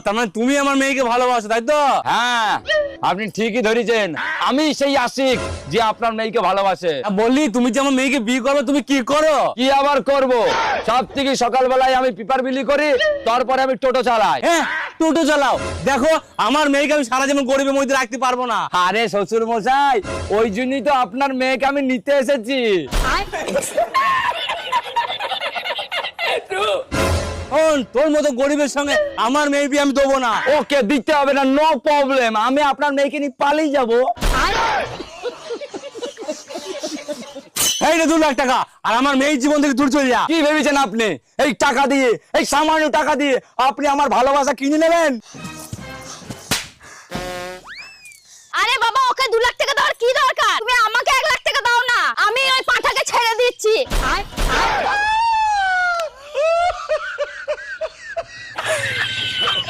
তার মানে তুমি আমার মেয়েকে ভালোবাসো তাই তো? হ্যাঁ, আপনি ঠিকই ধরেছেন, আমি সেই আশিক যে আপনার মেয়েকে ভালোবাসে। বললি তুমি যে আমার মেয়েকে বিয়ে করবে, তুমি কি করো? কি আবার করব, সব থেকে সকালবেলায় আমি পেপার বিলি করি, তারপরে আমি টোটো চালাই। হ্যাঁ, টোটো চালাও। দেখো আমার মেয়েকে আমি সারা জীবন গরিবের মধ্যে রাখতে পারবো না। আরে শ্বশুর মশাই, ওই জন্যই তো আপনার মেয়েকে আমি নিতে এসেছি। তোর মতো গরিবের সঙ্গে আমার মেয়ে বিয়ে আমি দেবো না। ওকে, দিতে হবে না, নো প্রবলেম, আমি আপনার মেয়েকে নিয়ে পালিয়ে যাবো। এই রে 2 লাখ টাকা, আর আমার মেয়ের জীবন থেকে দূর চলে যা। কি ভেবেছেন আপনি এই টাকা দিয়ে, এই সামান্য টাকা দিয়ে আপনি আমার ভালোবাসা কিনে নেবেন? আরে বাবা, ওকে 2 লাখ টাকা দেওয়ার কি দরকার? তুমি আমাকে 1 লাখ টাকা দাও না, আমি ওই পাঁঠাকে ছেড়ে দিচ্ছি।